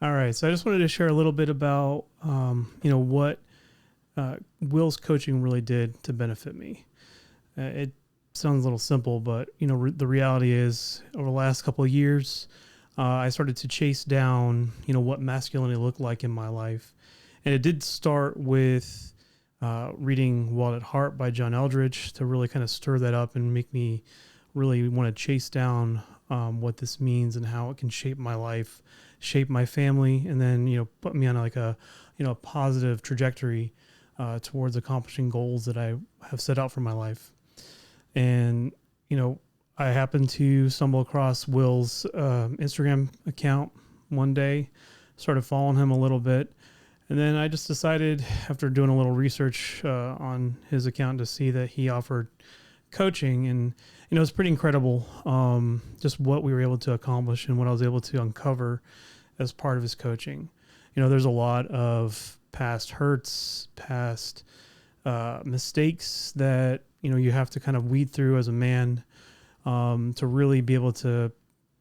All right. So I just wanted to share a little bit about, what Will's coaching really did to benefit me. It sounds a little simple, but, the reality is over the last couple of years, I started to chase down, what masculinity looked like in my life. And it did start with reading Wild at Heart by John Eldridge to really kind of stir that up and make me really want to chase down what this means and how it can shape my life, shape my family, and then put me on like a positive trajectory towards accomplishing goals that I have set out for my life. And I happened to stumble across Will's Instagram account one day, started following him a little bit. And then I just decided, after doing a little research on his account, to see that he offered coaching. And, it's pretty incredible just what we were able to accomplish and what I was able to uncover as part of his coaching. There's a lot of past hurts, past mistakes that, you have to kind of weed through as a man to really be able to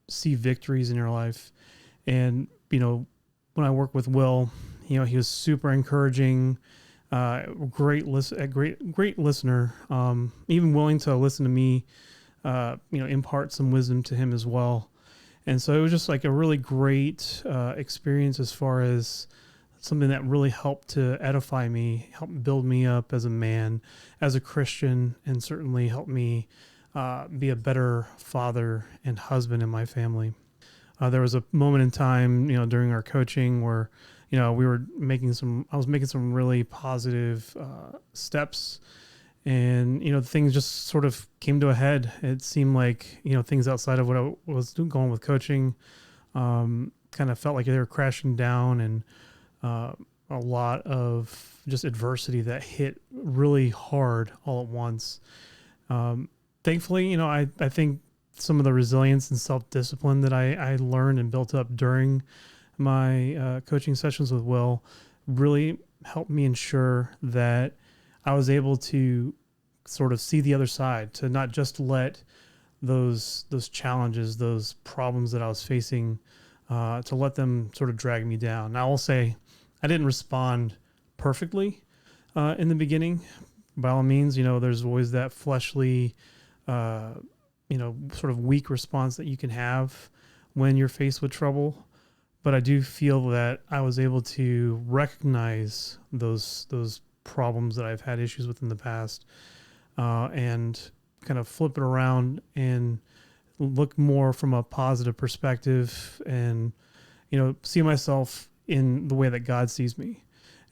see victories in your life. And, when I work with Will, he was super encouraging, great listener, even willing to listen to me, impart some wisdom to him as well. And so it was just like a really great experience as far as something that really helped to edify me, help build me up as a man, as a Christian, and certainly help me be a better father and husband in my family. There was a moment in time, during our coaching where, I was making some really positive steps, and, things just sort of came to a head. It seemed like, things outside of what I was going with coaching kind of felt like they were crashing down, and a lot of just adversity that hit really hard all at once. Thankfully, I think some of the resilience and self-discipline that I learned and built up during my coaching sessions with Will really helped me ensure that I was able to sort of see the other side, to not just let those challenges, those problems that I was facing, to let them sort of drag me down. Now, I'll say I didn't respond perfectly in the beginning. By all means, there's always that fleshly, sort of weak response that you can have when you're faced with trouble. But I do feel that I was able to recognize those problems that I've had issues with in the past, and kind of flip it around and look more from a positive perspective, and see myself in the way that God sees me,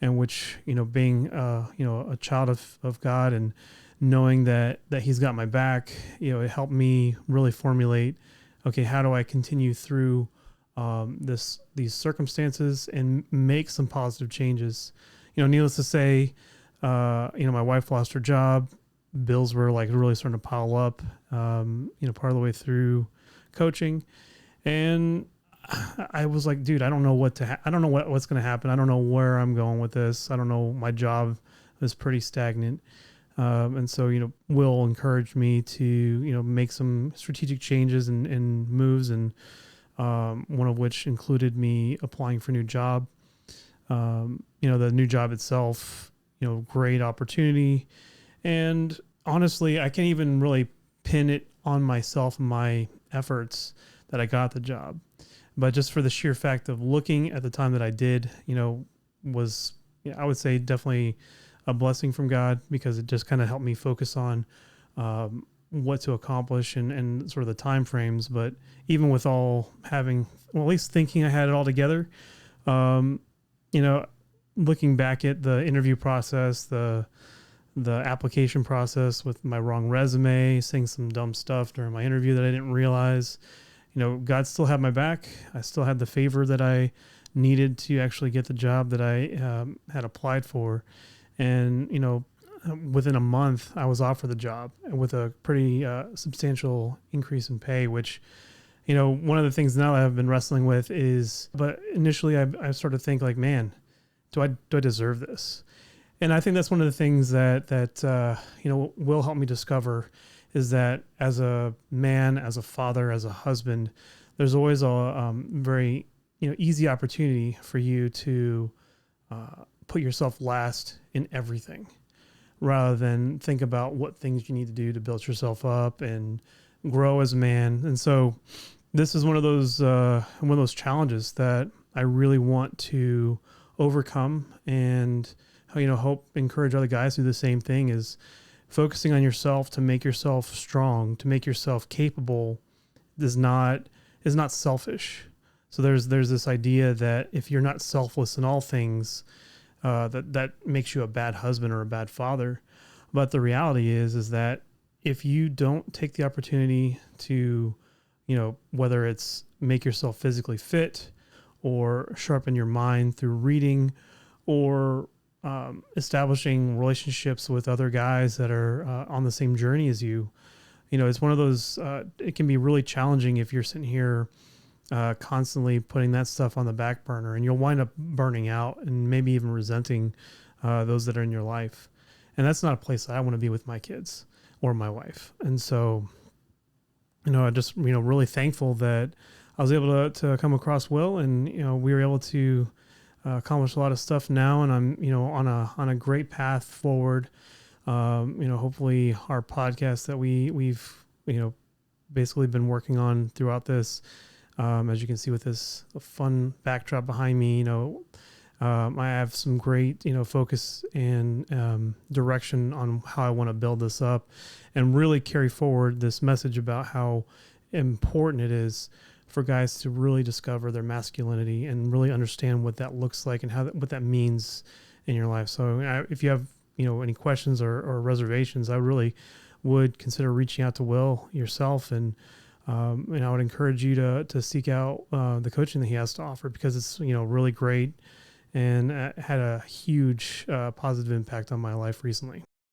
and which being a child of God, and knowing that He's got my back, it helped me really formulate, okay, how do I continue through these circumstances and make some positive changes. Needless to say, my wife lost her job. Bills were like really starting to pile up, part of the way through coaching. And I was like, dude, I don't know I don't know what's going to happen. I don't know where I'm going with this. I don't know. My job is pretty stagnant. And so, Will encouraged me to, make some strategic changes and moves, and one of which included me applying for a new job. The new job itself, great opportunity. And honestly, I can't even really pin it on myself and my efforts that I got the job. But just for the sheer fact of looking at the time that I did, was, I would say, definitely a blessing from God, because it just kind of helped me focus on what to accomplish and sort of the time frames. But even with all having, well, at least thinking I had it all together, looking back at the interview process, the application process with my wrong resume, saying some dumb stuff during my interview that I didn't realize, God still had my back. I still had the favor that I needed to actually get the job that I had applied for. And, within a month, I was offered the job with a pretty substantial increase in pay, which, one of the things now that I've been wrestling with is, but initially I started to think like, man, do I deserve this? And I think that's one of the things that will help me discover, is that as a man, as a father, as a husband, there's always a very easy opportunity for you to put yourself last in everything, rather than think about what things you need to do to build yourself up and grow as a man. And so this is one of those challenges that I really want to overcome, and hope encourage other guys to do the same thing, is focusing on yourself to make yourself strong, to make yourself capable is not selfish. So there's this idea that if you're not selfless in all things, that makes you a bad husband or a bad father. But the reality is that if you don't take the opportunity to, whether it's make yourself physically fit or sharpen your mind through reading, or establishing relationships with other guys that are on the same journey as you, it's one of those, it can be really challenging if you're sitting here constantly putting that stuff on the back burner, and you'll wind up burning out and maybe even resenting those that are in your life. And that's not a place I want to be with my kids or my wife. And so, I just, really thankful that I was able to come across Will, and, we were able to accomplish a lot of stuff now, and I'm, on a great path forward. Hopefully our podcast that we've, basically been working on throughout this, as you can see with this fun backdrop behind me, I have some great, focus and direction on how I want to build this up and really carry forward this message about how important it is for guys to really discover their masculinity and really understand what that looks like and what that means in your life. So if you have, any questions or reservations, I really would consider reaching out to Will yourself, and I would encourage you to seek out the coaching that he has to offer, because it's, really great and had a huge positive impact on my life recently.